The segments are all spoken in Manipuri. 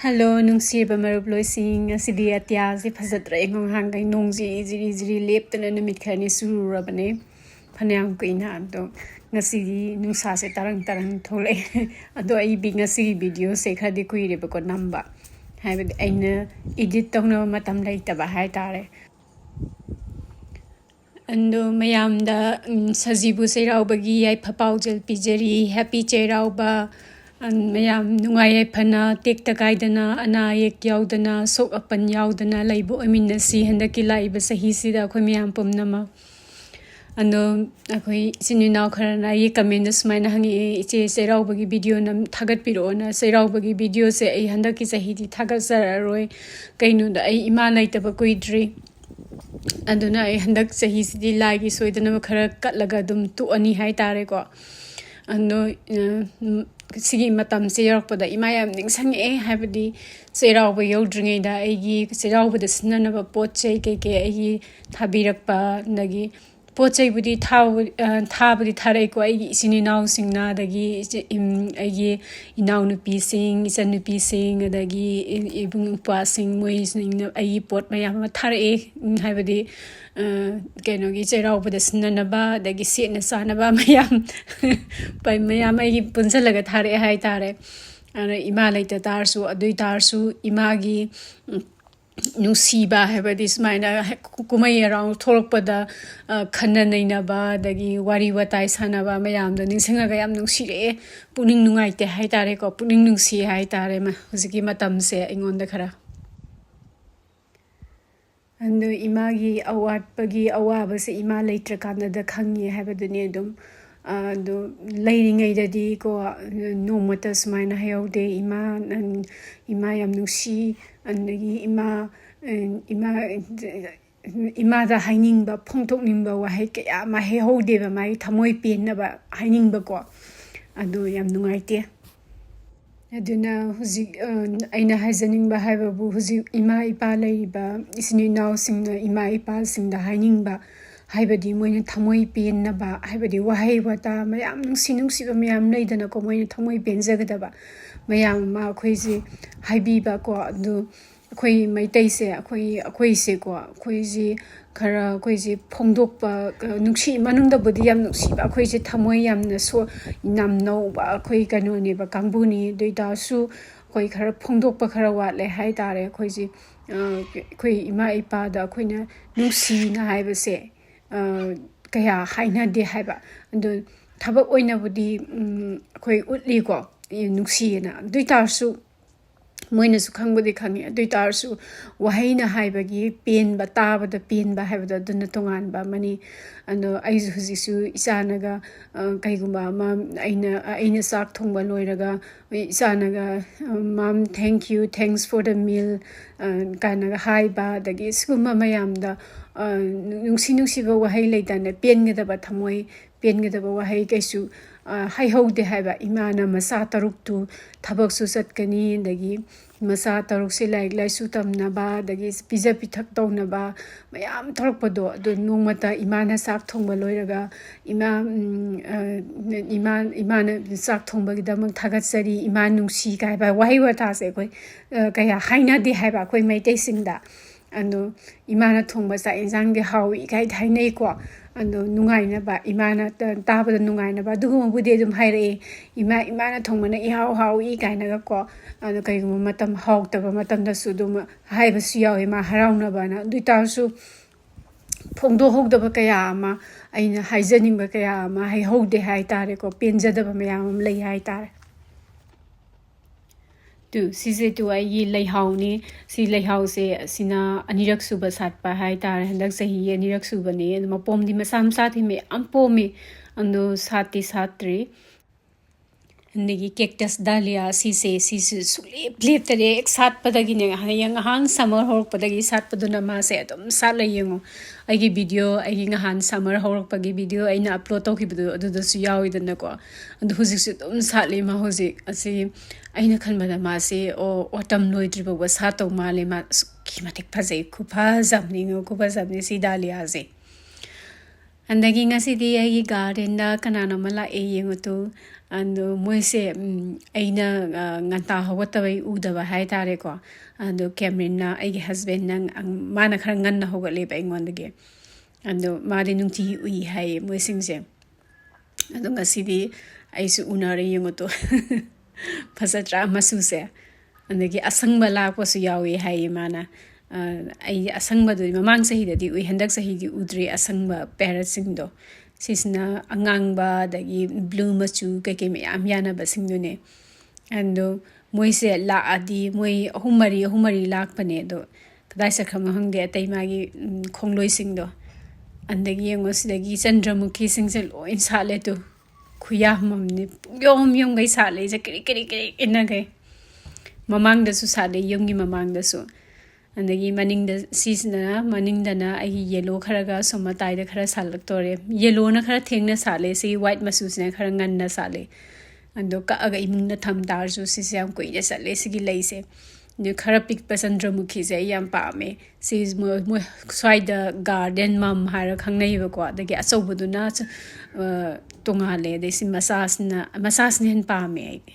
Hello, Nursery Marubloising, Sidia Tiazi, Pasatra, Hangay, Nongzi, Ziri, Lip, and a Mikani Suru Rabane, Panam Quinando, Nasi, Nusase, Tarang Tole, although I being a sea video, say Hadi Quiri, because number. Have it a edit tono matam later by high tare. And mayam the Sazibu Serauba, I Papaujel Pijeri, Happy Cherauba. And mayam nungay pana take the guidana anayek yaudana so upan yaudana laibo aminasi and the kilaiba sahisida quimiam pum nama. And akoi sinina karana ye commendus mine hangi it's a serauba video nam tagat pirona serauba video say a handaki sahidi tagasar roy kainu the imanaita bakuidri. And I handak sahisidi like so the number cut lagadum to ani high tarego. And Sigi matam sayok pada imayam ning sang habdi sayraw ba yodringa da agi sayraw ba desnan ba poche ke agi thabirak pa nagi poche budi budi thare ko agi sini naw singna dagi agi inaw nu pi sing isan nu pi sing dagi ibung pa sing moi sing agi pot mayam thare habdi Kenogi Zero with the Snanaba, the Gisit and Sanaba Mayam by Mayam Punzalagat Hare Haitare and Imalate Tarsu, Adu Tarsu, Imagi Nusiba, have this mind Kukumay around Torpada Kananaba, the Wari Watai Sanaba Mayam, the Nisangagam Nusi, Puning Nuite Haitare or Puning Nusi Haitare, Husikimatam say on the Kara. And imagi awat pagi awaba se ima later kana the kangi have the nedum do laying a daddy go no matters mine hail de ima and imayam nusi and ima the hanging ba pontok nimba wa heke ma he hold de my tamoy pin ba hanging ba go ado yam nungaite Aduna Huzi Aina Hazaning ba Hababu Huzi Ima Ipa Laiba Isni now sing the Ima Ipa sing the Haining ba Haibadi Moin Tamoi Pin Naba Haibadi Wahai Wata Mayam Sinung Siba Mayam Naidana Comoy Tamoi Pin Zagadaba Mayam Ma Quasi Haibiba Qua do Quay my taste a quasi quasi Kara quasi Pondok Nuxi Manunda Budiam Nuxiba quasi Tamoyam so Nam no ba Quay Canoni ba Kambuni Data Su Quay Kara Pondok Pakarawat le Haitare quasi Quay Ima Ipa da Quina Nuxi na Haiba say Kaya Haina de Haiba and the Tabak Oina Budi Quay Utligo Nuxi na Data Su Moinus Kangudi Kangi, Dutarsu, Wahina Haibagi, Pin, Bataba, the Pin, Bahavda, Dunatongan, Bamani, and Aizuzisu, Isanaga, Kaigumba, Mam, Aina Sak Tonga Loiraga, Isanaga, Mam, thanks for the meal, Kanaga Haiba, the Giskuma Mayam, the Nusinusiva Wahai than the Piengada Batamoy, Piengada Wahai Gesu. Hai ho de haiba imana masa taruk tu thabak su satkani dagi masa taruk se like lai su tamna ba dagi pizza pithak tawna ba mayam thorpado do nongmata imana sak thongba loiraga imana sak thongba gidamang thagatsari iman nungsi kai ba wahi wata se koi kaya haina de haiba koi mai te singda ando imana thongba sa injang de hawi kai thainai ko ando nungai ba imana ta ba nungai na ba dugum bude dum haire imana thongmana I hau I kaina ga ko ando kai gum matam hau ta ba matam da su dum hai ba su yaw ma harau na ba na duita su phongdo hok da ba kaya ma aina haijaning ba kaya ma hai hok de hai tare ko penja da ba mayam lei hai tare Tu sise tu ai lei hau ni si lei hau se sina anirak suba sat pa hai tar handak sahi anirak suba ne ma pom di masam sathi me ampo me ando sati satri Nigi cactus dahlia sise sulip lip tare ek sat padagi ne yang hang summer hork padagi sat paduna ma se adum sat la yengo ai video ai ngahan summer hork pagi video ai na upload to ki bidu adu su yawi dana ko and husik su dum sat le ma husik asi ai na khan bada ma se o autumn loidri ba sat to ma le ma kimatik phazai khu phazam ningo ku phazam si dahlia se And the Gardenda Gardenda kananoma la yengutu ꯑꯗꯣ ꯃꯣꯏꯁꯦ ꯑꯩꯅ ꯉꯟꯇꯥ ꯍꯧꯒꯠꯇꯕꯩ ꯎꯗꯕ ꯍꯥꯏꯇꯥꯔꯦꯀꯣ ꯑꯗꯣ ꯀꯦꯃꯔꯤꯟꯅ ꯑꯩꯒꯤ ꯍꯁꯕꯦꯟꯅ ꯃꯥꯅ ꯈꯔ ꯉꯟꯅ ꯍꯧꯒꯠꯂꯦꯕ ꯑꯩꯉꯣꯟꯗꯒꯤ ꯑꯗꯣ ꯃꯥꯗꯤ ꯅꯨꯡꯇꯤꯒꯤ ꯎꯏ ꯍꯥꯏꯌꯦ ꯃꯣꯏꯁꯤꯡꯁꯦ ꯑꯗꯣ ꯉꯁꯤꯗꯤ ꯑꯩꯁꯨ ꯎꯅꯔꯦ ꯌꯦꯡꯉꯨꯇꯣ ꯐꯖꯗ꯭ꯔꯥ ꯃꯆꯨꯁꯦ ꯑꯗꯒꯤ ꯑꯁꯪꯕ ꯂꯥꯛꯄꯁꯨ ꯌꯥꯎꯏ ꯍꯥꯏꯌꯦ ꯃꯥꯅ ꯑꯩ ꯑꯁꯪꯕꯗꯨꯗꯤ ꯃꯃꯥꯡ ꯆꯍꯤꯗꯗꯤ ꯎꯏ ꯍꯟꯗꯛ ꯆꯍꯤꯗꯤ ꯎꯗ꯭ꯔꯤ ꯑꯁꯪꯕ ꯄꯦꯔꯠꯁꯤꯡꯗꯣ ꯁꯤꯁꯤꯅ ꯑꯉꯥꯡꯕ ꯑꯗꯒꯤ ꯕ꯭ꯂꯨ ꯃꯆꯨ ꯀꯩꯀꯩ ꯃꯌꯥꯝ ꯌꯥꯅꯕꯁꯤꯡꯗꯨꯅꯦ ꯑꯗꯣ ꯃꯣꯏꯁꯦ ꯂꯥꯛꯑꯗꯤ ꯃꯣꯏ ꯑꯍꯨꯝ ꯃꯔꯤ ꯂꯥꯛꯄꯅꯦ ꯑꯗꯣ ꯀꯗꯥꯏ ꯆꯠꯈ꯭ꯔꯕꯅꯣ ꯈꯪꯗꯦ ꯑꯇꯩ ꯃꯥꯒꯤ ꯈꯣꯡꯂꯣꯏꯁꯤꯡꯗꯣ ꯑꯗꯒꯤ ꯌꯦꯡꯉꯣ ꯁꯤꯗꯒꯤ ꯆꯟꯗ꯭ꯔꯃꯨꯈꯤꯁꯤꯡꯁꯦ ꯂꯣꯏ ꯁꯥꯠꯂꯦ ꯇꯨ ꯈꯨꯌꯥꯝꯃꯝꯅꯤ ꯌꯣꯝꯒꯩ ꯁꯥꯠꯂꯦꯁꯦ ꯀꯔꯤ ꯏꯟꯅꯒꯩ ꯃꯃꯥꯡꯗꯁꯨ ꯁꯥꯠꯂꯦ ꯌꯨꯝꯒꯤ ꯃꯃꯥꯡꯗꯁꯨ ꯑꯗꯒꯤ ꯃꯅꯤꯡꯗꯅ ꯑꯩꯒꯤ ꯌꯦꯜꯂꯣ ꯈꯔꯒ ꯁꯣꯝ ꯃꯇꯥꯏꯗ ꯈꯔ ꯁꯥꯠꯂꯛꯇꯣꯔꯦ ꯌꯦꯜꯂꯣꯅ ꯈꯔ ꯊꯦꯡꯅ ꯁꯥꯠꯂꯦ ꯁꯤꯒꯤ ꯋꯥꯏꯠ ꯃꯆꯨꯁꯤꯅ ꯈꯔ ꯉꯟꯅ ꯁꯥꯠꯂꯦ ꯑꯗꯣ ꯀꯛꯑꯒ ꯏꯃꯨꯡꯗ ꯊꯝ ꯇꯥꯔꯁꯨ ꯁꯤꯁꯦ ꯌꯥꯝ ꯀꯨꯏꯅ ꯆꯠꯂꯦ ꯁꯤꯒꯤ ꯂꯩꯁꯦ ꯑꯗꯨ ꯈꯔ ꯄꯤꯛꯄ ꯆꯟꯗ꯭ꯔꯃꯨꯈꯤꯁꯦ ꯑꯩ ꯌꯥꯝ ꯄꯥꯝꯃꯦ ꯁꯤ ꯃꯣꯏ ꯁ꯭ꯋꯥꯏꯗ ꯒꯥꯔꯗꯦꯟ ꯃꯝ ꯍꯥꯏꯔ ꯈꯪꯅꯩꯌꯦꯕꯀꯣ ꯑꯗꯒꯤ ꯑꯆꯧꯕꯗꯨꯅ ꯇꯣꯡꯉꯥꯜꯂꯦ ꯑꯗꯩ ꯁꯤ ꯃꯆꯥꯁꯤꯅ ꯍꯦꯟꯅ ꯄꯥꯝꯃꯦ ꯑꯩꯗꯤ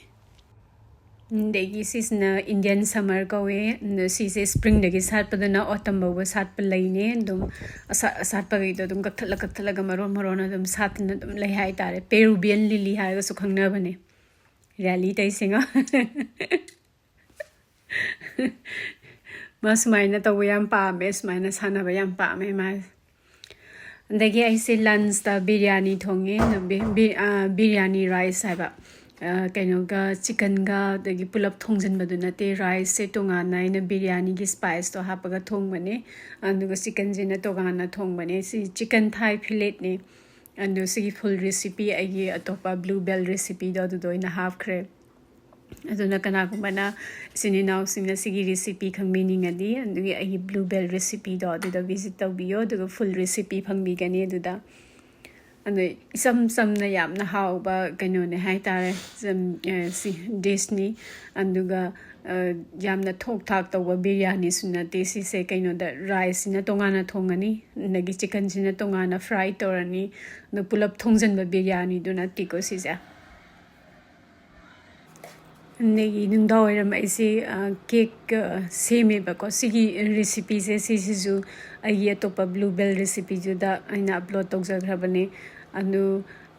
ꯑꯗꯒꯤ ꯁꯤꯁꯤꯅ ꯏꯟꯗꯤꯌꯟ ꯁꯝꯃꯔ ꯀꯧꯋꯦ ꯁꯤꯁꯦ ꯁ꯭ꯄ꯭ꯔꯤꯡꯗꯒꯤ ꯁꯥꯠꯄꯗꯨꯅ ꯑꯣꯇꯝ ꯐꯥꯎꯕ ꯁꯥꯠꯄ ꯂꯩꯅꯦ ꯑꯗꯨꯝ ꯑꯁꯥꯠꯄꯈꯩꯗꯣ ꯑꯗꯨꯝ ꯀꯛꯊꯠꯂꯒ ꯃꯔꯣꯟ ꯑꯗꯨꯝ ꯁꯥꯠꯇꯅ ꯑꯗꯨꯝ ꯂꯩ ꯍꯥꯏꯇꯥꯔꯦ ꯄꯦꯔꯨꯕꯤꯌꯟ ꯂꯤꯂꯤ ꯍꯥꯏꯔꯒꯁꯨ ꯈꯪꯅꯕꯅꯦ ꯔꯦꯂꯤ ꯇꯩꯁꯤꯡꯉꯣ ꯃꯥ ꯁꯨꯃꯥꯏꯅ ꯇꯧꯕ ꯌꯥꯝ ꯄꯥꯝꯃꯦ ꯁꯨꯃꯥꯏꯅ ꯁꯥꯟꯅꯕ ꯌꯥꯝ ꯄꯥꯝꯃꯦ ꯃꯥꯁꯦ ꯑꯗꯒꯤ ꯑꯩꯁꯦ ꯂꯟꯁꯇ ꯕꯤꯔꯌꯥꯅꯤ ꯊꯣꯡꯉꯦ ꯕꯤꯔꯌꯥꯅꯤ ꯔꯥꯏꯁ ꯍꯥꯏꯕ ꯀꯩꯅꯣꯒ ꯆꯤꯀꯟꯒ ꯑꯗꯒꯤ ꯄꯨꯂꯞ ꯊꯣꯡꯖꯤꯟꯕꯗꯨ ꯅꯠꯇꯦ ꯔꯥꯏꯁꯁꯦ ꯇꯣꯉꯥꯟꯅ ꯑꯩꯅ ꯕꯤꯔꯌꯥꯅꯤꯒꯤ ꯁ꯭ꯄꯥꯏꯁꯇꯣ ꯍꯥꯞꯄꯒ ꯊꯣꯡꯕꯅꯦ ꯑꯗꯨꯒ ꯆꯤꯀꯟꯁꯤꯅ ꯇꯣꯉꯥꯟꯅ ꯊꯣꯡꯕꯅꯦ ꯁꯤ ꯆꯤꯀꯟ ꯊꯥꯏ ꯐꯤꯂꯦꯠꯅꯦ ꯑꯗꯨ ꯁꯤꯒꯤ ꯐꯨꯜ ꯔꯦꯁꯤꯄꯤ ꯑꯩꯒꯤ ꯑꯇꯣꯞꯄ ꯕ꯭ꯂꯨ ꯕꯦꯜ ꯔꯦꯁꯤꯄꯤꯗꯣ ꯑꯗꯨꯗ ꯑꯣꯏꯅ ꯍꯥꯞꯈ꯭ꯔꯦ ꯑꯗꯨꯅ ꯀꯅꯥꯒꯨꯝꯕꯅ ꯏꯆꯤꯟ ꯏꯅꯥꯎꯁꯤꯡꯅ ꯁꯤꯒꯤ ꯔꯦꯁꯤꯄꯤ ꯈꯪꯕꯤꯅꯤꯡꯉꯗꯤ ꯑꯗꯨꯒꯤ ꯑꯩꯒꯤ ꯕ꯭ꯂꯨ ꯕꯦꯜ ꯔꯦꯁꯤꯄꯤꯗꯣ ꯑꯗꯨꯗ ꯚꯤꯖꯤꯠ ꯇꯧꯕꯤꯌꯣ ꯑꯗꯨꯒ ꯐꯨꯜ ꯔꯦꯁꯤꯄꯤ ꯐꯪꯕꯤꯒꯅꯤ ꯑꯗꯨꯗ ꯑꯗꯣ ꯏꯆꯝ ꯆꯝꯅ ꯌꯥꯝꯅ ꯍꯥꯎꯕ ꯀꯩꯅꯣꯅꯦ ꯍꯥꯏꯇꯥꯔꯦ ꯁꯤ ꯗꯤꯁꯅꯤ ꯑꯗꯨꯒ ꯌꯥꯝꯅ ꯊꯣꯛ ꯊꯥꯛ ꯇꯧꯕ ꯕꯤꯔꯌꯥꯅꯤꯁꯨ ꯅꯠꯇꯦ ꯁꯤꯁꯦ ꯀꯩꯅꯣꯗ ꯔꯥꯏꯁꯁꯤꯅ ꯇꯣꯉꯥꯟꯅ ꯊꯣꯡꯉꯅꯤ ꯑꯗꯒꯤ ꯆꯤꯀꯟꯁꯤꯅ ꯇꯣꯉꯥꯟꯅ ꯐ꯭ꯔꯥꯏ ꯇꯧꯔꯅꯤ ꯑꯗꯣ ꯄꯨꯂꯞ ꯊꯣꯡꯖꯤꯟꯕ ꯕꯤꯔꯌꯥꯅꯤꯗꯨ ꯅꯠꯇꯦꯀꯣ ꯁꯤꯁꯦ ꯑꯗꯒꯤ ꯅꯨꯡꯗꯥꯡꯋꯥꯏꯔꯝ ꯑꯩꯁꯦ ꯀꯦꯛ ꯁꯦꯝꯃꯦꯕꯀꯣ ꯁꯤꯒꯤ ꯔꯦꯁꯤꯄꯤꯁꯦ ꯁꯤꯁꯤꯁꯨ ꯑꯩꯒꯤ ꯑꯇꯣꯞꯄ ꯕ꯭ꯂꯨ ꯕꯦꯜ ꯔꯦꯁꯤꯄꯤꯗꯨꯗ ꯑꯩꯅ ꯑꯞꯂꯣꯗ ꯇꯧꯖꯈ꯭ꯔꯕꯅꯦ ꯑꯗꯨ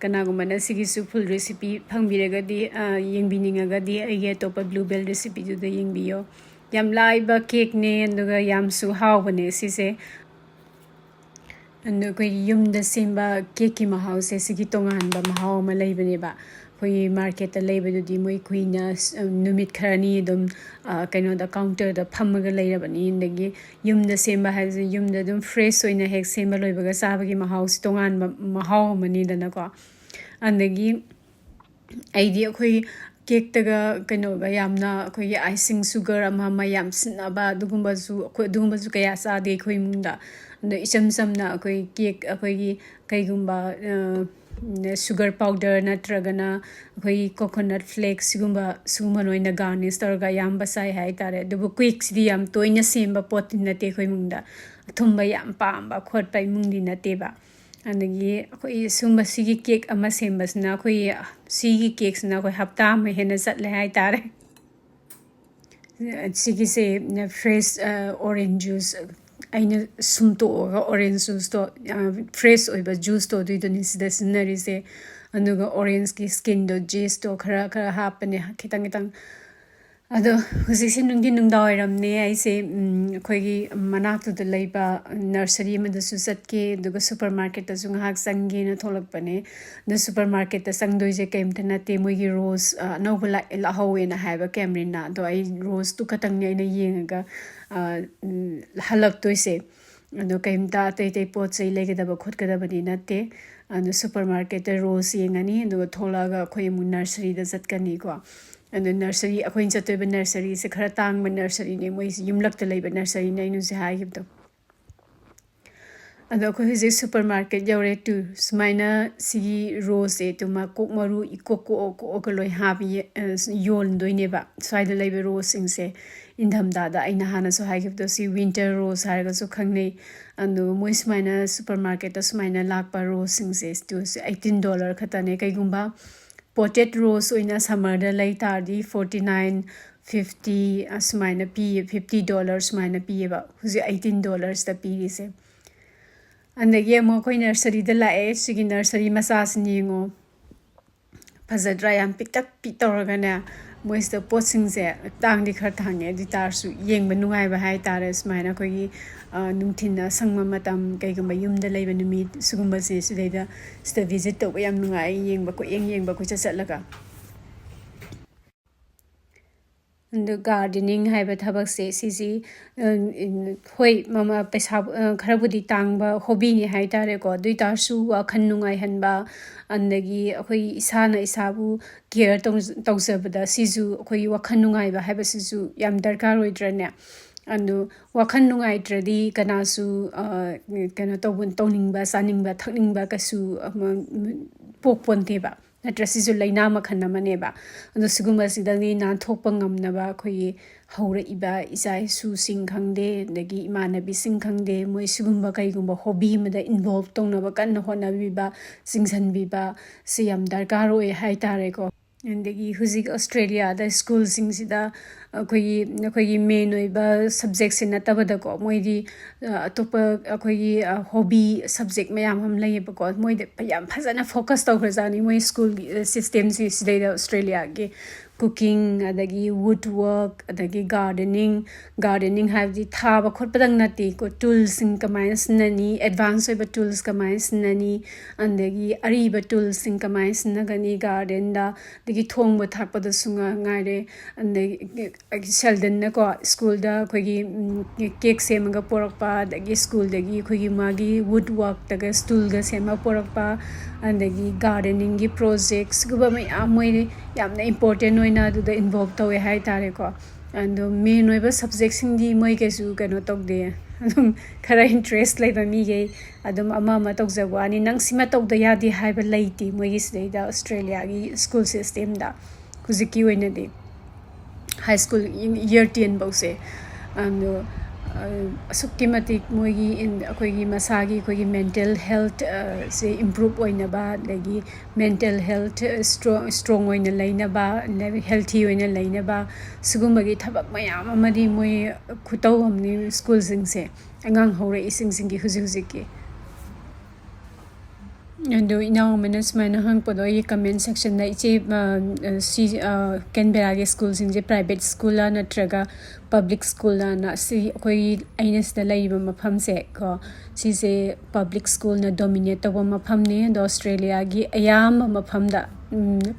ꯀꯅꯥꯒꯨꯝꯕꯅ ꯁꯤꯒꯤꯁꯨ ꯐꯨꯜ ꯔꯦꯁꯤꯄꯤ ꯐꯪꯕꯤꯔꯒꯗꯤ ꯌꯦꯡꯕꯤꯅꯤꯡꯉꯒꯗꯤ ꯑꯩꯒꯤ ꯑꯇꯣꯞꯄ ꯕ꯭ꯂꯨ ꯕꯦꯜ ꯔꯦꯁꯤꯄꯤꯗꯨꯗ ꯌꯦꯡꯕꯤꯌꯣ ꯌꯥꯝ ꯂꯥꯏꯕ ꯀꯦꯛꯅꯦ ꯑꯗꯨꯒ ꯌꯥꯝꯁꯨ ꯍꯥꯎꯕꯅꯦ ꯁꯤꯁꯦ ꯑꯗꯨ ꯑꯩꯈꯣꯏꯒꯤ ꯌꯨꯝꯗ ꯁꯦꯝꯕ ꯀꯦꯛꯀꯤ ꯃꯍꯥꯎꯁꯦ ꯁꯤꯒꯤ ꯇꯣꯉꯥꯟꯕ ꯃꯍꯥꯎ ꯑꯃ ꯂꯩꯕꯅꯦꯕ ꯑꯩꯈꯣꯏꯒꯤ ꯃꯥꯔꯀꯦꯠꯇ ꯂꯩꯕꯗꯨꯗꯤ ꯃꯣꯏ ꯀꯨꯏꯅ ꯅꯨꯃꯤꯠ ꯈꯔꯅꯤ ꯑꯗꯨꯝ ꯀꯩꯅꯣꯗ ꯀꯥꯎꯟꯇꯔꯗ ꯐꯝꯃꯒ ꯂꯩꯔꯕꯅꯤ ꯑꯗꯒꯤ ꯌꯨꯝꯗ ꯁꯦꯝꯕ ꯍꯥꯏꯕꯁꯦ ꯌꯨꯝꯗ ꯑꯗꯨꯝ ꯐ꯭ꯔꯦꯁ ꯑꯣꯏꯅ ꯍꯦꯛ ꯁꯦꯝꯕ ꯂꯣꯏꯕꯒ ꯆꯥꯕꯒꯤ ꯃꯍꯥꯎꯁꯤ ꯇꯣꯉꯥꯟꯕ ꯃꯍꯥꯎ ꯑꯃꯅꯤꯗꯅꯀോ ꯑꯗꯒꯤ ꯑꯩꯗꯤ ꯑꯩꯈꯣꯏ ꯀꯦꯛꯇꯒ ꯀꯩꯅꯣꯒ ꯌꯥꯝꯅ ꯑꯩꯈꯣꯏꯒꯤ ꯑꯥꯏꯁꯤꯡ ꯁꯨꯒꯔ ꯑꯃ ꯌꯥꯝ ꯁꯤꯟꯅꯕ ꯑꯗꯨꯒꯨꯝꯕꯁꯨ ꯀꯌꯥ ꯆꯥꯗꯦ ꯑꯩꯈꯣꯏ ꯏꯃꯨꯡꯗ ꯑꯗꯣ ꯏꯆꯝ ꯆꯝꯅ ꯑꯩꯈꯣꯏ ꯀꯦꯛ ꯑꯩꯈꯣꯏꯒꯤ ꯀꯩꯒꯨꯝꯕ ꯁꯨꯒꯔ ꯄꯥꯎꯗꯔ ꯅꯠꯇ꯭ꯔꯒꯅ ꯑꯩꯈꯣꯏꯒꯤ ꯀꯣꯀꯣꯅꯠ ꯐ꯭ꯂꯦꯛ ꯁꯤꯒꯨꯝꯕꯅ ꯑꯣꯏꯅ ꯒꯥꯔꯅꯤꯁ ꯇꯧꯔꯒ ꯑꯌꯥꯝꯕ ꯆꯥꯏ ꯍꯥꯏꯇꯥꯔꯦ ꯑꯗꯨꯕꯨ ꯀꯦꯛꯁꯤꯗꯤ ꯌꯥꯝ ꯇꯣꯏꯅ ꯁꯦꯝꯕ ꯄꯣꯠꯇꯤ ꯅꯠꯇꯦ ꯑꯩꯈꯣꯏ ꯏꯃꯨꯡꯗ ꯑꯊꯨꯝꯕ ꯌꯥꯝ ꯄꯥꯝꯕ ꯈꯣꯠꯄ ꯏꯃꯨꯡꯗꯤ ꯅꯠꯇꯦꯕ ꯑꯗꯒꯤ ꯑꯩꯈꯣꯏ ꯁꯨꯝꯕ ꯁꯤꯒꯤ ꯀꯦꯛ ꯑꯃ ꯁꯦꯝꯕꯁꯤꯅ ꯑꯩꯈꯣꯏ ꯁꯤꯒꯤ ꯀꯦꯛꯁꯤꯅ ꯑꯩꯈꯣꯏ ꯍꯞꯇꯥ ꯑꯃ ꯍꯦꯟꯅ ꯆꯠꯂꯦ ꯍꯥꯏꯇꯥꯔꯦ ꯁꯤꯒꯤꯁꯦ ꯐ꯭ꯔꯦꯁ ꯑꯣꯔꯦꯟꯖ ꯖꯨꯁ ꯑꯩꯅ ꯁꯨꯝꯇꯣꯛꯑꯒ ꯑꯣꯔꯦꯟꯖ ꯖꯨꯁꯇꯣ ꯐ꯭ꯔꯦꯁ ꯑꯣꯏꯕ ꯖꯨꯁꯇꯣ ꯑꯗꯨꯏꯗꯨꯅꯤ ꯁꯤꯗ ꯁꯤꯖꯤꯟꯅꯔꯤꯁꯦ ꯑꯗꯨꯒ ꯑꯣꯔꯦꯟꯖꯀꯤ ꯁ꯭ꯀꯤꯟꯗꯣ ꯖꯦꯁꯇꯣ ꯈꯔ ꯍꯥꯞꯄꯅꯦ ꯈꯤꯇꯪ ꯑꯗꯣ ꯍꯧꯖꯤꯛꯁꯦ ꯅꯨꯡꯗꯥꯡꯋꯥꯏꯔꯝꯅꯦ ꯑꯩꯁꯦ ꯑꯩꯈꯣꯏꯒꯤ ꯃꯅꯥꯛꯇꯨꯗ ꯂꯩꯕ ꯅꯔꯁꯔꯤ ꯑꯃꯗꯁꯨ ꯆꯠꯀꯦ ꯑꯗꯨꯒ ꯁꯨꯄꯔ ꯃꯥꯔꯀꯦꯠꯇꯁꯨ ꯉꯥꯏꯍꯥꯛ ꯆꯪꯒꯦꯅ ꯊꯣꯛꯂꯛꯄꯅꯦ ꯑꯗꯣ ꯁꯨꯄꯔ ꯃꯥꯔꯀꯦꯠꯇ ꯆꯪꯗꯣꯏꯁꯦ ꯀꯩꯝꯇ ꯅꯠꯇꯦ ꯃꯣꯏꯒꯤ ꯔꯣꯁ ꯑꯅꯧꯕ ꯂꯥꯛꯍꯧꯋꯦꯅ ꯍꯥꯏꯕ ꯀꯦꯃꯔꯤꯟꯅ ꯑꯗꯣ ꯑꯩ ꯔꯣꯁꯇꯨ ꯈꯛꯇꯪꯅꯦ ꯑꯩꯅ ꯌꯦꯡꯉꯒ ꯍꯜꯂꯛꯇꯣꯏꯁꯦ ꯑꯗꯣ ꯀꯩꯝꯇ ꯑꯇꯩ ꯄꯣꯠ ꯆꯩ ꯂꯩꯒꯗꯕ ꯈꯣꯠꯀꯗꯕꯗꯤ ꯅꯠꯇꯦ ꯑꯗꯣ ꯁꯨꯄꯔ ꯃꯥꯔꯀꯦꯠꯇ ꯔꯣꯁ ꯌꯦꯡꯉꯅꯤ ꯑꯗꯨꯒ ꯊꯣꯛꯂꯛꯑꯒ ꯑꯩꯈꯣꯏ ꯑꯃꯨꯛ ꯅꯔꯁꯔꯤꯗ ꯆꯠꯀꯅꯤꯀꯣ ꯑꯗꯣ ꯅꯔꯁꯔꯤ ꯑꯩꯈꯣꯏꯅ ꯆꯠꯇꯣꯏꯕ ꯅꯔꯁꯔꯤꯁꯦ ꯈꯔ ꯇꯥꯡꯕ ꯅꯔꯁꯔꯤꯅꯦ ꯃꯣꯏꯁꯤ ꯌꯨꯝꯂꯛꯇ ꯂꯩꯕ ꯅꯔꯁꯔꯤꯅꯦ ꯑꯩꯅ ꯍꯧꯖꯤꯛ ꯍꯥꯏꯈꯤꯕꯗꯣ ꯑꯗꯣ ꯑꯩꯈꯣꯏ ꯍꯧꯖꯤꯛ ꯁꯨꯄꯔ ꯃꯥꯔꯀꯦꯠ ꯌꯧꯔꯦ ꯁꯨꯃꯥꯏꯅ ꯁꯤꯒꯤ ꯔꯣꯁꯁꯦ ꯃꯀꯣꯛ ꯃꯔꯨ ꯀꯣꯛꯑꯒ ꯂꯣꯏ ꯌꯣꯟꯗꯣꯏꯅꯦꯕ ꯁ꯭ꯋꯥꯏꯗ ꯂꯩꯕ ꯔꯣꯁꯁꯤꯡꯁꯦ ꯏꯪꯊꯝꯊꯥꯗ ꯑꯩꯅ ꯍꯥꯟꯅꯁꯨ ꯍꯥꯏꯈꯤꯕꯗꯣ ꯁꯤ ꯋꯤꯟꯇꯔ ꯔꯣꯁ ꯍꯥꯏꯔꯒꯁꯨ ꯈꯪꯅꯩ ꯑꯗꯨꯒ ꯃꯣꯏ ꯁꯨꯃꯥꯏꯅ ꯁꯨꯄꯔ ꯃꯥꯔꯀꯦꯠꯇ ꯁꯨꯃꯥꯏꯅ ꯂꯥꯛꯄ ꯔꯣꯁꯁꯤꯡꯁꯦ $18 ꯈꯛꯇꯅꯦ ꯀꯩꯒꯨꯝꯕ potted rose oina summer da lay tardi 49.50 asmaina pi $50 smaina pi ba huzi $18 da pi ise andagi mo koi nursery da lae sigi nursery masas ningo phazadra yam piktak pi toragana moista potsingse tangdi khar thange di tarsu yengba nungai ba hai tare smaina koi nungthina sangma matam kaigamba yumda leiba numi sugumba se sidaida sta visit to yam nungai yengba ko yengba ko chatlaga and gardening haiba thabak se sisi hoi mama pesa kharabudi tangba hobby ni hai tare ko dui tarsu wa khan nungai hanba andagi akhoi isana isabu care tawsabada sisu akhoi wa khan nungai ba haiba sisu yam darkar oidrane andu wakhan nungai tradi kanasu kana tawun tawningba saningba thakningba kasu pokponte ba natrasisu laina makhan namane ba andu siguma sidani na thokpa ngamnaba khoi haura iba isai su sing khangde dagi imanabi sing khangde moi sigumba kaigumba hobby mada involve tongnaba kan hona biba singsan biba siyam darkar oi hai tare ko andagi huzik Australia da school sing sida koi main oiba subject sina tabada ko moidi atopa koi hobby subject mayam ham lai ba ko moide yam phazana focus taw khazani moi school system si sida Australia ge cooking adagi woodwork adagi gardening have the thaba khotpadang nati ko tools sing kamai snani advance oiba tools kamai snani andagi ariba tools sing kamai snagani Gardenda dagi thongba thakpada sunga ngaire andagi sheldon na ko school da khogi cake semaga porakpa dagi school dagi khogi magi woodwork daga stool ga sema porakpa andagi gardening gi projects guba mai amoi yamna important oina du da involve tawe hai tare ko and main oiba subject sing di moi ke su kano tok de adum khara interest lai ba mi ge adum ama tok jawani nang sima tok da yadi hai ba laiti moi gi sei da Australia gi school system da kuziki oina de high school year 10 bause and asukkimatik moigi in akoigi masagi koigi mental health se improve oina ba lagi mental health strong oina laina ba healthy oina laina ba sugumba gi thabak mayam amadi moi khutau amni school sing se angang hore ising sing gi huji ki and now minutes mana hang podo ye comment section na ichi si Canberra ge schools in je private school la natraga public school la na si koi aines da laiba mapham se ko si se public school na dominate tawa mapham ne and Australia gi ayam mapham da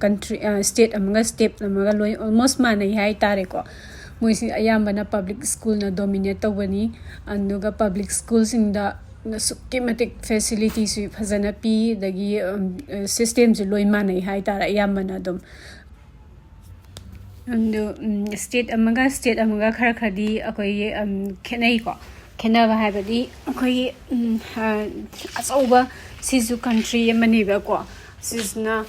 country state amanga step amaga loi almost mana hai tare ko moi si ayam bana public school na dominate tawani anduga public schools in da schematic facilities fazana pi dagi systems loi manai hai tara yamana dum and state amaga khar khadi akoi khenai ko khenaba haibadi akoi asauba sisu country amani ba ko sisna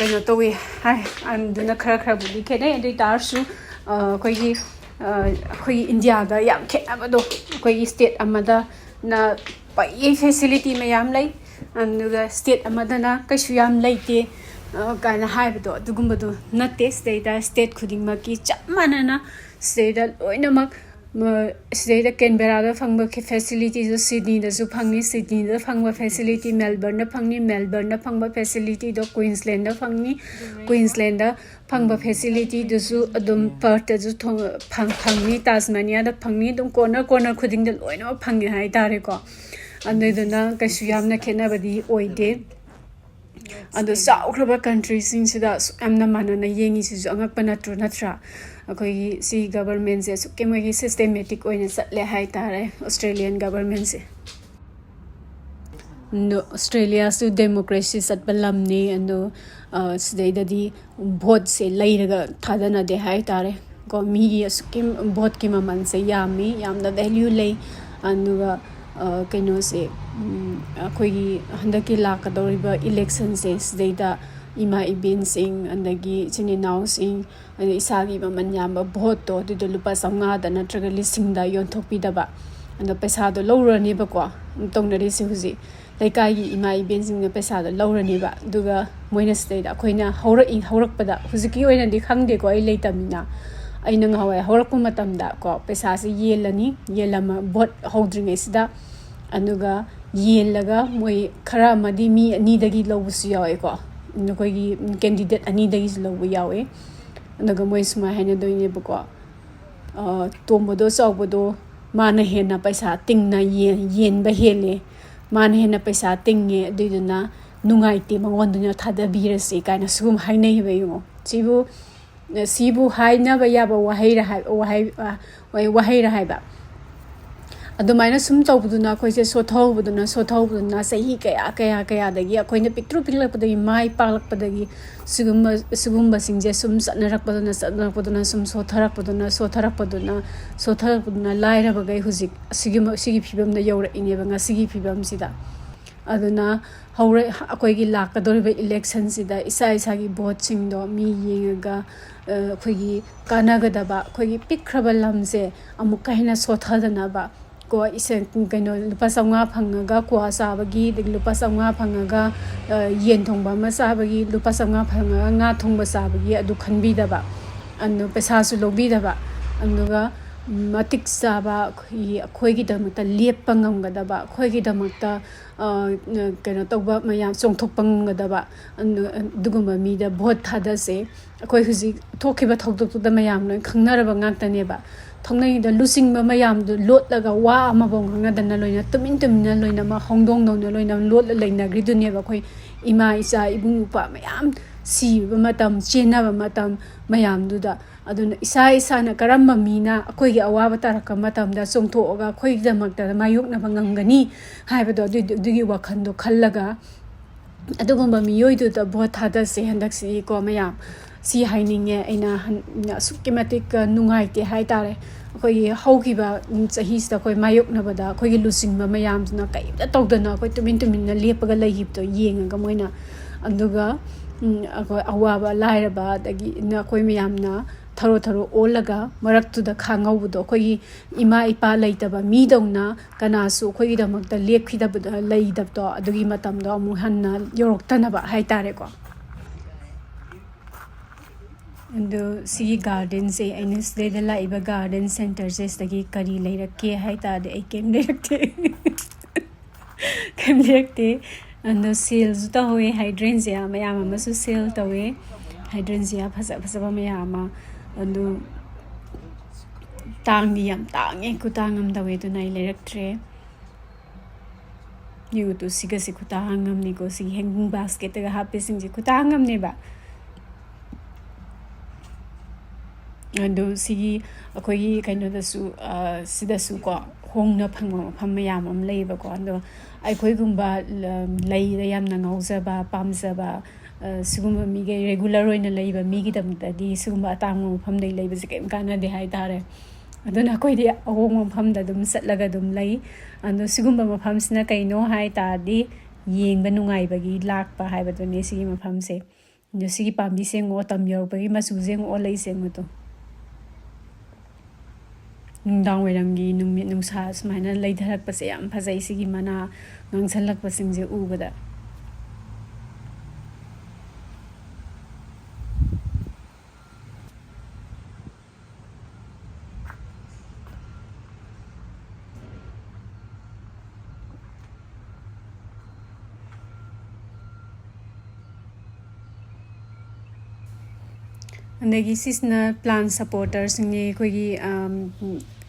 kano towi hai anduna khar budi khenai andi tarsu koi India ga yam khenaba do koi state amada na pai facility mayam lai anuga state amadana kaishu yam laite kana haibdo dugumba do natte state khudingma ki chamana state loinamak state Canberra da phangba ki facilities Sydney da su phangni Sydney da phangba facility Melbourne da phangba facility do Queensland da Queensland da phangba facility do su adum Perth da su phangni Tasmania da phangni dum corner khuding da loina phangi hai tare ko andeduna kaishu yamna khenabadi oide adu saukraba countries sing sida amna manana yengi sisu angakpa natra akoi si government se sukemagi systematic oina satle hai tare Australian government se no Australia su democracy satbalamni ando sidai vote se lairaga thadana de hai tare ko mi sukim vote ki maman se yamna value lei anuga kaino se akoi handaki lakadoriba election se sidai ima ibin sing andagi chininaw sing ani isagi maman yamba vote to de lupa sanga da natraga lising da yon thokpi da ba and paisa do lowrani ba ko tongnari se huji ꯂꯩꯀꯥꯏꯒꯤ ꯏꯃꯥ ꯏꯕꯦꯟꯁꯤꯡꯅ ꯄꯩꯁꯥꯗꯣ ꯂꯧꯔꯅꯦꯕ ꯑꯗꯨꯒ ꯃꯣꯏꯅ ꯁꯤꯗꯩꯗ ꯑꯩꯈꯣꯏꯅ ꯍꯧꯔꯛꯄꯗ ꯍꯧꯖꯤꯛꯀꯤ ꯑꯣꯏꯅꯗꯤ ꯈꯪꯗꯦꯀꯣ ꯑꯩ ꯂꯩꯇꯕꯅꯤꯅ ꯑꯩꯅ ꯉꯍꯥꯟꯋꯥꯏ ꯍꯧꯔꯛꯄ ꯃꯇꯝꯗ ꯀꯣ ꯄꯩꯁꯥꯁꯦ ꯌꯦꯜꯂꯅꯤ ꯌꯦꯜꯂꯝꯃ ꯚꯣꯠ ꯍꯧꯗ꯭ꯔꯤꯉꯩꯁꯤꯗ ꯑꯗꯨꯒ ꯌꯦꯜꯂꯒ ꯃꯣꯏ ꯈꯔ ꯑꯃꯗꯤ ꯃꯤ ꯑꯅꯤꯗꯒꯤ ꯂꯧꯕꯁꯨ ꯌꯥꯎꯋꯦꯀꯣ ꯑꯩꯈꯣꯏꯒꯤ ꯀꯦꯟꯗꯤꯗꯦꯠ ꯑꯅꯤꯗꯒꯤꯁꯨ ꯂꯧꯕ ꯌꯥꯎꯋꯦ ꯑꯗꯨꯒ ꯃꯣꯏ ꯁꯨꯃꯥꯏꯅ ꯍꯥꯏꯅꯗꯣꯏꯅꯦꯕꯀꯣ ꯇꯣꯝꯕꯗꯣ ꯆꯥꯎꯕꯗꯣ ꯃꯥꯅ ꯍꯦꯟꯅ ꯄꯩꯁꯥ ꯇꯤꯡꯅ ꯌꯦꯟꯕ ꯍꯦꯜꯂꯦ ꯃꯥꯅ ꯍꯦꯟꯅ ꯄꯩꯁꯥ ꯇꯤꯡꯉꯦ ꯑꯗꯨꯏꯗꯨꯅ ꯅꯨꯡꯉꯥꯏꯇꯦ ꯃꯉꯣꯟꯗꯨꯅ ꯊꯥꯗꯕꯤꯔꯁꯤ ꯀꯥꯏꯅ ꯁꯤꯒꯨꯝꯕ ꯍꯥꯏꯅꯩꯕ ꯌꯦꯡꯉꯣ ꯁꯤꯕꯨ ꯍꯥꯏꯅꯕ ꯌꯥꯕ ꯋꯥꯍꯩꯔ ꯍꯥꯏꯕ ꯑꯗꯨꯃꯥꯏꯅ ꯁꯨꯝ ꯇꯧꯕꯗꯨꯅ ꯑꯩꯈꯣꯏꯁꯦ ꯁꯣꯊꯍꯧꯕꯗꯨꯅ ꯆꯍꯤ ꯀꯌꯥꯗꯒꯤ ꯑꯩꯈꯣꯏꯅ ꯄꯤꯛꯇ꯭ꯔꯨ ꯄꯤꯛꯂꯛꯄꯗꯒꯤ ꯃꯥꯏ ꯄꯥꯛꯂꯛꯄꯗꯒꯤ ꯁꯤꯒꯨꯝꯕꯁꯤꯡꯁꯦ ꯁꯨꯝ ꯆꯠꯅꯔꯛꯄꯗꯨꯅ ꯁꯨꯝ ꯁꯣꯊꯔꯛꯄꯗꯨꯅ ꯂꯥꯏꯔꯕꯈꯩ ꯍꯧꯖꯤꯛ ꯁꯤꯒꯤ ꯐꯤꯕꯝꯗ ꯌꯧꯔꯛꯏꯅꯦꯕ ꯉꯁꯤꯒꯤ ꯐꯤꯕꯝꯁꯤꯗ ꯑꯗꯨꯅ ꯑꯩꯈꯣꯏꯒꯤ ꯂꯥꯛꯀꯗꯧꯔꯤꯕ ꯏꯂꯦꯛꯁꯟꯁꯤꯗ ꯏꯁꯥꯒꯤ ꯚꯣꯠꯁꯤꯡꯗꯣ ꯃꯤ ꯌꯦꯡꯉꯒ ꯑꯩꯈꯣꯏꯒꯤ ꯀꯥꯟꯅꯒꯗꯕ ꯑꯩꯈꯣꯏꯒꯤ ꯄꯤꯛꯈ꯭ꯔꯕ ꯂꯝꯁꯦ ꯑꯃꯨꯛꯀ ꯍꯦꯟꯅ ꯁꯣꯊꯗꯅꯕ ꯀꯣ ꯀꯩꯅꯣ ꯂꯨꯄꯥ 500 ꯐꯪꯉꯒ ꯀ꯭ꯋꯥ ꯆꯥꯕꯒꯤ ꯑꯗꯒꯤ ꯂꯨꯄꯥ 500 ꯐꯪꯉꯒ ꯌꯦꯟ ꯊꯣꯡꯕ ꯑꯃ ꯆꯥꯕꯒꯤ ꯂꯨꯄꯥ 500 ꯐꯪꯉꯒ ꯉꯥ ꯊꯣꯡꯕ ꯆꯥꯕꯒꯤ ꯑꯗꯨ ꯈꯟꯕꯤꯗꯕ ꯑꯗꯨ ꯄꯩꯁꯥꯁꯨ ꯂꯧꯕꯤꯗꯕ ꯑꯗꯨꯒ ꯃꯇꯤꯛ ꯆꯥꯕ ꯑꯩꯈꯣꯏꯒꯤꯗꯃꯛꯇ ꯂꯦꯞꯄ ꯉꯝꯒꯗꯕ ꯑꯩꯈꯣꯏꯒꯤꯗꯃꯛꯇ ꯀꯩꯅꯣ ꯇꯧꯕ ꯃꯌꯥꯝ ꯆꯣꯡꯊꯣꯛꯄ ꯉꯝꯒꯗꯕ ꯑꯗꯨꯒꯨꯝꯕ ꯃꯤꯗ ꯚꯣꯠ ꯊꯥꯗꯁꯦ ꯑꯩꯈꯣꯏ ꯍꯧꯖꯤꯛ ꯊꯣꯛꯈꯤꯕ ꯊꯧꯗꯣꯛꯇꯨꯗ ꯃꯌꯥꯝ ꯂꯣꯏ ꯈꯪꯅꯔꯕ ꯉꯥꯛꯇꯅꯦꯕ ꯊꯧꯅꯩꯗ ꯂꯨꯆꯤꯡꯕ ꯃꯌꯥꯝꯗꯨ ꯂꯣꯠꯂꯒ ꯋꯥ ꯑꯃꯐꯥꯎ ꯉꯥꯡꯅꯗꯅ ꯂꯣꯏꯅ ꯇꯨꯃꯤꯟꯅ ꯂꯣꯏꯅꯃꯛ ꯍꯧꯗꯣꯡꯗꯧꯅ ꯂꯣꯏꯅ ꯂꯣꯠꯂ ꯂꯩꯅꯈ꯭ꯔꯤꯗꯨꯅꯦꯕ ꯑꯩꯈꯣꯏ ꯏꯃꯥ ꯏꯆꯥ ꯏꯕꯨꯡ ꯏꯄ꯭ꯋꯥ ꯃꯌꯥꯝ ꯁꯤꯕ ꯃꯇꯝ ꯆꯦꯟꯅꯕ ꯃꯇꯝ ꯃꯌꯥꯝꯗꯨꯗ ꯑꯗꯨꯅ ꯏꯁꯥꯅ ꯀꯔꯝꯕ ꯃꯤꯅ ꯑꯩꯈꯣꯏꯒꯤ ꯑꯋꯥꯕ ꯇꯥꯔꯛꯄ ꯃꯇꯝꯗ ꯆꯣꯡꯊꯣꯛꯑꯒ ꯑꯩꯈꯣꯏꯒꯤꯗꯃꯛꯇ ꯃꯥꯌꯣꯛꯅꯕ ꯉꯝꯒꯅꯤ ꯍꯥꯏꯕꯗꯣ ꯑꯗꯨꯒꯤ ꯋꯥꯈꯜꯗꯣ ꯈꯜꯂꯒ ꯑꯗꯨꯒꯨꯝꯕ ꯃꯤꯑꯣꯏꯗꯨꯗ ꯚꯣꯠ ꯊꯥꯗꯁꯦ ꯍꯟꯗꯛꯁꯤꯀꯣ ꯃꯌꯥꯝ ꯁꯤ ꯍꯥꯏꯅꯤꯡꯉꯦ ꯑꯩꯅ ꯑꯁꯨꯛꯀꯤ ꯃꯇꯤꯛ ꯅꯨꯡꯉꯥꯏꯇꯦ ꯍꯥꯏꯇꯥꯔꯦ ꯑꯩꯈꯣꯏꯒꯤ ꯍꯧꯈꯤꯕ ꯆꯍꯤꯁꯤꯗ ꯑꯩꯈꯣꯏ ꯃꯥꯌꯣꯛꯅꯕꯗ ꯑꯩꯈꯣꯏꯒꯤ ꯂꯨꯆꯤꯡꯕ ꯃꯌꯥꯝꯁꯤꯅ ꯀꯔꯤꯝꯇ ꯇꯧꯗꯅ ꯑꯩꯈꯣꯏ ꯇꯨꯃꯤꯟꯅ ꯂꯦꯞꯄꯒ ꯂꯩꯈꯤꯕꯗꯣ ꯌꯦꯡꯉꯒ ꯃꯣꯏꯅ ꯑꯗꯨꯒ ꯑꯩꯈꯣꯏ ꯑꯋꯥꯕ ꯂꯥꯏꯔꯕ ꯑꯗꯒꯤ ꯑꯩꯈꯣꯏ ꯃꯌꯥꯝꯅ ꯊꯔꯣ ꯑꯣꯜꯂꯒ ꯃꯔꯛꯇꯨꯗ ꯈꯥꯡꯍꯧꯕꯗꯣ ꯑꯩꯈꯣꯏꯒꯤ ꯏꯃꯥ ꯏꯄꯥ ꯂꯩꯇꯕ ꯃꯤꯗꯧꯅ ꯀꯅꯥꯁꯨ ꯑꯩꯈꯣꯏꯒꯤꯗꯃꯛꯇ ꯂꯩꯗꯕꯗꯣ ꯑꯗꯨꯒꯤ ꯃꯇꯝꯗꯣ ꯑꯃꯨꯛ ꯍꯟꯅ ꯌꯧꯔꯛꯇꯅꯕ ꯍꯥꯏꯇꯥꯔꯦꯀꯣ ꯑꯗꯣ ꯁꯤꯒꯤ ꯒꯥꯔꯗꯦꯟꯁꯦ ꯑꯩꯅ ꯁꯤꯗꯩꯗ ꯂꯥꯛꯏꯕ ꯒꯥꯔꯗꯦꯟ ꯁꯦꯟꯇꯔꯁꯦ ꯁꯤꯗꯒꯤ ꯀꯔꯤ ꯂꯩꯔꯛꯀꯦ ꯍꯥꯏ ꯇꯥꯔꯗꯤ ꯑꯩ ꯀꯩꯝ ꯂꯩꯔꯛꯇꯦ ꯑꯗꯣ ꯁꯦꯜꯁꯨ ꯇꯧꯋꯦ ꯍꯥꯏꯗ꯭ꯔꯦꯟꯖꯤꯌꯥ ꯃꯌꯥꯝ ꯑꯃꯁꯨ ꯁꯦꯜ ꯇꯧꯋꯦ ꯍꯥꯏꯗ꯭ꯔꯦꯟꯖꯤꯌꯥ ꯐꯖꯕ ꯃꯌꯥꯝ ꯑꯃ ꯑꯗꯨ ꯇꯥꯡꯗꯤ ꯌꯥꯝ ꯇꯥꯡꯉꯦ ꯈꯨꯇꯥꯡ ꯑꯃ ꯇꯧꯋꯦ ꯑꯗꯨꯅ ꯑꯩ ꯂꯩꯔꯛꯇ꯭ꯔꯦ ꯌꯨꯇꯨ ꯁꯤꯒꯁꯤ ꯈꯨꯇꯥꯡ ꯑꯃꯅꯤꯀꯣ ꯁꯤꯒꯤ ꯍꯦꯡꯒꯤꯡ ꯕꯥꯁꯀꯦꯠꯇꯒ ꯍꯥꯞꯄꯤꯁꯤꯡꯁꯦ ꯈꯨꯇꯥꯡ ꯑꯃꯅꯦꯕ ꯑꯗꯨ ꯁꯤꯒꯤ ꯑꯩꯈꯣꯏꯒꯤ ꯀꯩꯅꯣꯗꯁꯨ ꯁꯤꯗꯁꯨ ꯀꯣ ꯍꯣꯡꯅ ꯐꯪꯕ ꯃꯐꯝ ꯃꯌꯥꯝ ꯑꯃ ꯂꯩꯌꯦꯕꯀꯣ ꯑꯗꯣ ꯑꯩꯈꯣꯏꯒꯨꯝꯕ ꯂꯩꯗ ꯌꯥꯝꯅ ꯉꯥꯎꯖꯕ ꯄꯥꯝꯖꯕ ꯁꯤꯒꯨꯝꯕ ꯃꯤꯒꯩ ꯔꯦꯒꯨꯂꯔ ꯑꯣꯏꯅ ꯂꯩꯕ ꯃꯤꯒꯤꯗꯃꯛꯇꯗꯤ ꯁꯤꯒꯨꯝꯕ ꯑꯇꯥꯡꯕ ꯃꯐꯝꯗꯩ ꯂꯩꯕꯁꯦ ꯀꯩꯝ ꯀꯥꯟꯅꯗꯦ ꯍꯥꯏꯇꯥꯔꯦ ꯑꯗꯨꯅ ꯑꯩꯈꯣꯏꯗꯤ ꯑꯍꯣꯡꯕ ꯃꯐꯝꯗ ꯑꯗꯨꯝ ꯆꯠꯂꯒ ꯑꯗꯨꯝ ꯂꯩ ꯑꯗꯣ ꯁꯤꯒꯨꯝꯕ ꯃꯐꯝꯁꯤꯅ ꯀꯩꯅꯣ ꯍꯥꯏ ꯇꯥꯔꯗꯤ ꯌꯦꯡꯕ ꯅꯨꯡꯉꯥꯏꯕꯒꯤ ꯂꯥꯛꯄ ꯍꯥꯏꯕꯗꯨꯅꯦ ꯁꯤꯒꯤ ꯃꯐꯝꯁꯦ ꯑꯗꯣ ꯁꯤꯒꯤ ꯄꯥꯝꯕꯤꯁꯦ ꯌꯦꯡꯉꯣ ꯇꯝ ꯌꯧꯔꯛꯄꯒꯤ ꯃꯆꯨꯁꯦ ꯌꯦꯡꯉꯣ ꯑꯣꯜꯂꯛꯏꯁꯦ ꯌꯦꯡꯉꯣ ꯅꯨꯡꯗꯥꯡ ꯋꯥꯏꯔꯝꯒꯤ ꯅꯨꯃꯤꯠ ꯅꯨꯡꯁꯥ ꯁꯨꯃꯥꯏꯅ ꯂꯩꯊꯔꯛꯄꯁꯦ ꯌꯥꯝ ꯐꯖꯩ ꯁꯤꯒꯤ ꯃꯅꯥ ꯉꯥꯡꯁꯜꯂꯛꯄꯁꯤꯡꯁꯦ ꯎꯕꯗ ꯑꯗꯒꯤ ꯁꯤꯁꯤꯅ ꯄ꯭ꯂꯥꯟ ꯁꯄꯣꯔꯇꯔꯁꯤꯡꯅꯤ ꯑꯩꯈꯣꯏꯒꯤ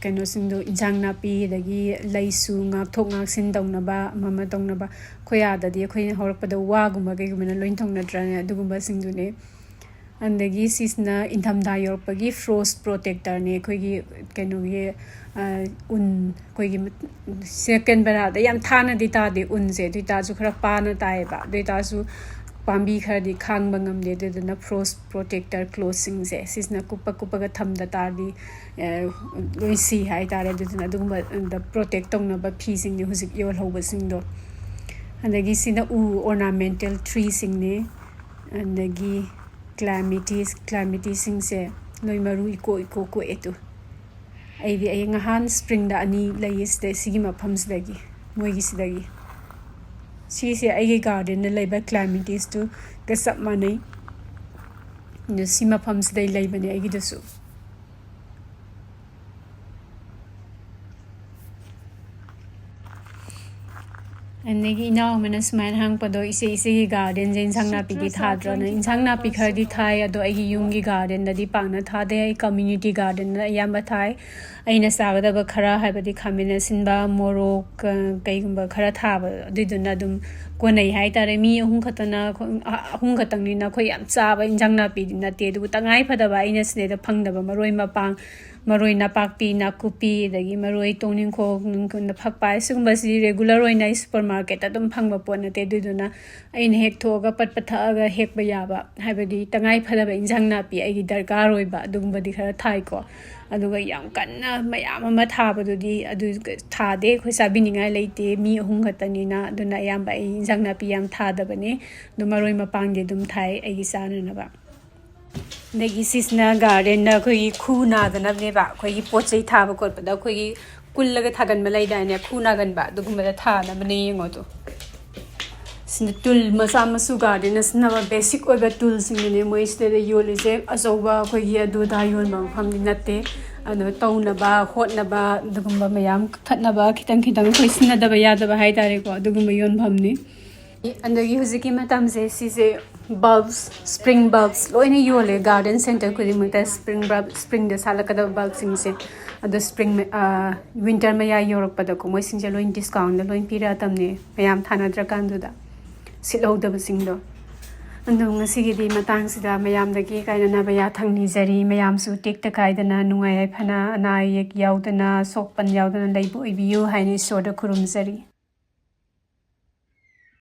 ꯀꯩꯅꯣꯁꯤꯡꯗꯣ ꯏꯟꯖꯥꯡ ꯅꯥꯄꯤ ꯑꯗꯒꯤ ꯂꯩꯁꯨ ꯉꯥꯛꯊꯣꯛ ꯉꯥꯛꯁꯤꯟ ꯇꯧꯅꯕ ꯑꯃ ꯇꯧꯅꯕ ꯑꯩꯈꯣꯏ ꯑꯥꯗꯗꯤ ꯑꯩꯈꯣꯏꯅ ꯍꯧꯔꯛꯄꯗ ꯋꯥꯒꯨꯝꯕ ꯀꯩꯒꯨꯝꯕꯅ ꯂꯣꯏ ꯇꯧꯅꯗ꯭ꯔꯅꯦ ꯑꯗꯨꯒꯨꯝꯕꯁꯤꯡꯗꯨꯅꯦ ꯑꯗꯒꯤ ꯁꯤꯁꯤꯅ ꯏꯪꯊꯝꯊꯥ ꯌꯧꯔꯛꯄꯒꯤ ꯐ꯭ꯔꯣꯁ ꯄ꯭ꯔꯣꯇꯦꯛꯇꯔꯅꯦ ꯑꯩꯈꯣꯏꯒꯤ ꯀꯩꯅꯣꯒꯤ ꯑꯩꯈꯣꯏꯒꯤ ꯀꯦꯟꯕꯔꯥꯗ ꯌꯥꯝ ꯊꯥꯅꯗꯤ ꯇꯥꯗꯦ ꯎꯟꯁꯦ ꯑꯗꯨ ꯑꯣꯏꯇꯥꯔꯁꯨ ꯈꯔ ꯄꯥꯅ ꯇꯥꯏꯌꯦꯕ ꯑꯗꯨ ꯑꯣꯏꯇꯥꯔꯁꯨ ꯄꯥꯝꯕꯤ ꯈꯔꯗꯤ ꯈꯥꯡꯕ ꯉꯝꯗꯦ ꯑꯗꯨꯗꯨꯅ ꯐ꯭ꯔꯣꯁ ꯄ꯭ꯔꯣꯇꯦꯛꯇꯔ ꯀ꯭ꯂꯣꯠꯁꯤꯡꯁꯦ ꯁꯤꯁꯤꯅ ꯀꯨꯞꯄꯒ ꯊꯝꯗ ꯇꯥꯔꯗꯤ ꯂꯣꯏ ꯁꯤ ꯍꯥꯏꯇꯥꯔꯦ ꯑꯗꯨꯗꯨꯅ ꯑꯗꯨꯒꯨꯝꯕ ꯄ꯭ꯔꯣꯇꯦꯛ ꯇꯧꯅꯕ ꯐꯤꯁꯤꯡꯅꯦ ꯍꯧꯖꯤꯛ ꯌꯣꯜꯍꯧꯕꯁꯤꯡꯗꯣ ꯑꯗꯒꯤ ꯁꯤꯅ ꯑꯣꯔꯅꯥꯃꯦꯟꯇꯦꯜ ꯇ꯭ꯔꯤꯁꯤꯡꯅꯦ ꯑꯗꯒꯤ ꯀ꯭ꯂꯥꯏꯃꯤꯇꯤꯁꯤꯡꯁꯦ ꯂꯣꯏ ꯃꯔꯨ ꯀꯣꯛꯑꯦ ꯇꯨ ꯑꯩ ꯅꯍꯥꯟ ꯁ꯭ꯄ꯭ꯔꯤꯡꯗ 2 ꯂꯩꯌꯦ ꯁꯤꯒꯤ ꯃꯐꯝꯁꯤꯗꯒꯤ ꯃꯣꯏꯒꯤꯁꯤꯗꯒꯤ ꯁꯤꯁꯦ ꯑꯩꯒꯤ ꯒꯥꯔꯗꯦꯟꯗ ꯂꯩꯕ ꯀ꯭ꯂꯥꯏꯃꯦꯇꯤꯁꯇꯨꯒ ꯆꯞ ꯃꯥꯟꯅꯩ ꯑꯗꯨ ꯁꯤ ꯃꯐꯝꯁꯤꯗꯩ ꯂꯩꯕꯅꯦ ꯑꯩꯒꯤꯗꯁꯨ ꯑꯗꯒꯤ ꯏꯅꯥꯎ ꯑꯃꯅ ꯁꯨꯃꯥꯏꯅ ꯍꯪꯉꯛꯄꯗꯣ ꯏꯆꯦꯒꯤ ꯒꯥꯔꯗꯦꯟꯁꯦ ꯏꯟꯁꯥꯡ ꯅꯥꯄꯤꯗꯤ ꯊꯥꯗ꯭ꯔꯣꯅ ꯏꯟꯁꯥꯡ ꯅꯥꯄꯤ ꯈꯔꯗꯤ ꯊꯥꯏ ꯑꯗꯣ ꯑꯩꯒꯤ ꯌꯨꯝꯒꯤ ꯒꯥꯔꯗꯦꯟꯗꯗꯤ ꯄꯥꯛꯅ ꯊꯥꯗꯦ ꯑꯩ ꯀꯝꯃ꯭ꯌꯨꯅꯤꯇꯤ ꯒꯥꯔꯗꯦꯟꯗ ꯑꯌꯥꯝꯕ ꯊꯥꯏ ꯑꯩꯅ ꯆꯥꯒꯗꯕ ꯈꯔ ꯍꯥꯏꯕꯗꯤ ꯈꯥꯃꯦꯟ ꯑꯁꯤꯟꯕ ꯃꯣꯔꯣꯛ ꯀꯩꯒꯨꯝꯕ ꯈꯔ ꯊꯥꯕ ꯑꯗꯨꯏꯗꯨꯅ ꯑꯗꯨꯝ ꯀꯣꯟꯅꯩ ꯍꯥꯏꯇꯥꯔꯦ ꯃꯤ ꯑꯍꯨꯝ ꯈꯛꯇꯪꯅꯤꯅ ꯑꯩꯈꯣꯏ ꯌꯥꯝ ꯆꯥꯕ ꯏꯟꯁꯥꯡ ꯅꯥꯄꯤꯗꯤ ꯅꯠꯇꯦ ꯑꯗꯨꯕꯨ ꯇꯉꯥꯏ ꯐꯗꯕ ꯑꯩꯅ ꯁꯤꯗꯩꯗ ꯐꯪꯗꯕ ꯃꯔꯣꯏ ꯃꯄꯥꯡ ꯃꯔꯣꯏ ꯅꯄꯥꯛꯄꯤ ꯅꯥꯀꯨꯞꯄꯤ ꯑꯗꯒꯤ ꯃꯔꯣꯏ ꯇꯣꯡꯅꯤꯡꯈꯣꯛ ꯐꯛꯄꯥꯏ ꯁꯤꯒꯨꯝꯕꯁꯤꯗꯤ ꯔꯦꯒꯨꯂꯔ ꯑꯣꯏꯅ ꯑꯩ ꯁꯨꯄꯔ ꯃꯥꯔꯀꯦꯠꯇ ꯑꯗꯨꯝ ꯐꯪꯕ ꯄꯣꯠ ꯅꯠꯇꯦ ꯑꯗꯨꯏꯗꯨꯅ ꯑꯩꯅ ꯍꯦꯛꯊꯣꯛꯑꯒ ꯄꯠꯄ ꯊꯛꯑꯒ ꯍꯦꯛꯄ ꯌꯥꯕ ꯍꯥꯏꯕꯗꯤ ꯇꯉꯥꯏ ꯐꯗꯕ ꯏꯟꯁꯥꯡ ꯅꯥꯄꯤ ꯑꯩꯒꯤ ꯗꯔꯀꯥꯔ ꯑꯣꯏꯕ ꯑꯗꯨꯒꯨꯝꯕꯗꯤ ꯈꯔ ꯊꯥꯏꯀꯣ ꯑꯗꯨꯒ ꯌꯥꯝ ꯀꯟꯅ ꯃꯌꯥꯝ ꯑꯃ ꯊꯥꯕꯗꯨꯗꯤ ꯑꯗꯨ ꯊꯥꯗꯦ ꯑꯩꯈꯣꯏ ꯆꯥꯕꯤꯅꯤꯡꯉꯥই ꯂꯩꯇꯦ ꯃꯤ ꯑꯍꯨꯝ ꯈꯛꯇꯅꯤꯅ ꯑꯗꯨꯅ ꯑꯌꯥꯝꯕ ꯑꯩ ꯏꯟꯁꯥꯡ ꯅꯥꯄꯤ ꯌꯥꯝ ꯊꯥꯗꯕꯅꯦ ꯑꯗꯨ ꯃꯔꯣꯏ ꯃꯄꯥꯡꯗꯤ ꯑꯗꯨꯝ ꯊꯥꯏ ꯑꯩꯒꯤ ꯆꯥꯅꯅꯕ ꯑꯗꯒꯤ ꯁꯤꯁꯤꯅ ꯒꯥꯔꯗꯦꯟꯗ ꯑꯩꯈꯣꯏꯒꯤ ꯈꯨ ꯅꯥꯗꯅꯕꯅꯦꯕ ꯑꯩꯈꯣꯏꯒꯤ ꯄꯣꯠ ꯆꯩ ꯊꯥꯕ ꯈꯣꯠꯄꯗ ꯑꯩꯈꯣꯏꯒꯤ ꯀꯨꯜꯂꯒ ꯊꯥꯒꯟꯕ ꯂꯩꯗꯥꯏꯅꯦ ꯈꯨ ꯅꯥꯒꯟꯕ ꯑꯗꯨꯒꯨꯝꯕꯗ ꯊꯥꯅꯕꯅꯦ ꯌꯦꯡꯉꯣ ꯑꯗꯣ ꯁꯤꯅ ꯇꯨꯜ ꯃꯆꯥ ꯃꯁꯨ ꯒꯥꯔꯗꯦꯟꯗ ꯁꯤꯖꯤꯟꯅꯕ ꯕꯦꯁꯤꯛ ꯑꯣꯏꯕ ꯇꯨꯜꯁꯤꯡꯗꯨꯅꯦ ꯃꯣꯏ ꯁꯤꯗꯩꯗ ꯌꯣꯜꯂꯤꯁꯦ ꯑꯆꯧꯕ ꯑꯩꯈꯣꯏꯒꯤ ꯑꯗꯨꯗꯥ ꯌꯣꯟꯕ ꯃꯐꯝꯗꯤ ꯅꯠꯇꯦ ꯑꯗꯣ ꯇꯧꯅꯕ ꯍꯣꯠꯅꯕ ꯑꯗꯨꯒꯨꯝꯕ ꯃꯌꯥꯝ ꯀꯛꯊꯠꯅꯕ ꯈꯤꯇꯪ ꯑꯩꯈꯣꯏ ꯁꯤꯖꯤꯟꯅꯗꯕ ꯌꯥꯗꯕ ꯍꯥꯏꯇꯥꯔꯦꯀꯣ ꯑꯗꯨꯒꯨꯝꯕ ꯌꯣꯟꯐꯝꯅꯤ ꯑꯗꯒꯤ ꯍꯧꯖꯤꯛꯀꯤ ꯃꯇꯝꯁꯦ ꯁꯤꯁꯦ ꯕꯜꯕꯁ ꯁ꯭ꯄ꯭ꯔꯤꯡ ꯕꯜꯕꯁ ꯂꯣꯏꯅ ꯌꯣꯜꯂꯦ ꯒꯥꯔꯗꯦꯟ ꯁꯦꯟꯇꯔ ꯈꯨꯗꯤꯡꯃꯛꯇ ꯁ꯭ꯄ꯭ꯔꯤꯡꯗ ꯁꯥꯠꯂꯛꯀꯗꯕ ꯕꯜꯕꯁꯤꯡꯁꯦ ꯑꯗꯣ ꯋꯤꯟꯇꯔ ꯃꯌꯥ ꯌꯧꯔꯛꯄꯗꯀꯣ ꯃꯣꯏꯁꯤꯡꯁꯦ ꯂꯣꯏ ꯗꯤꯁꯀꯥꯎꯟꯗ ꯂꯣꯏ ꯄꯤꯔꯛꯑꯗꯕꯅꯦ ꯃꯌꯥꯝ ꯊꯥꯅꯗ꯭ꯔꯀꯥꯟꯗꯨꯗ ꯁꯤꯠꯍꯧꯗꯕꯁꯤꯡꯗꯣ ꯑꯗꯣ ꯉꯁꯤꯒꯤꯗꯤ ꯃꯇꯥꯡꯁꯤꯗ ꯃꯌꯥꯝꯗꯒꯤ ꯀꯥꯏꯅꯅꯕ ꯌꯥꯊꯪ ꯅꯤꯖꯔꯤ ꯃꯌꯥꯝꯁꯨ ꯇꯦꯛꯇ ꯀꯥꯏꯗꯅ ꯅꯨꯡꯉꯥꯏ ꯌꯥꯏꯐꯅ ꯑꯅꯥ ꯑꯌꯦꯛ ꯌꯥꯎꯗꯅ ꯁꯣꯛ ꯄꯟ ꯌꯥꯎꯗꯅ ꯂꯩꯕ ꯑꯣꯏꯕꯤꯌꯨ ꯍꯥꯏꯅ ꯏꯁꯣꯔꯗ ꯈꯨꯔꯨꯝꯖꯔꯤ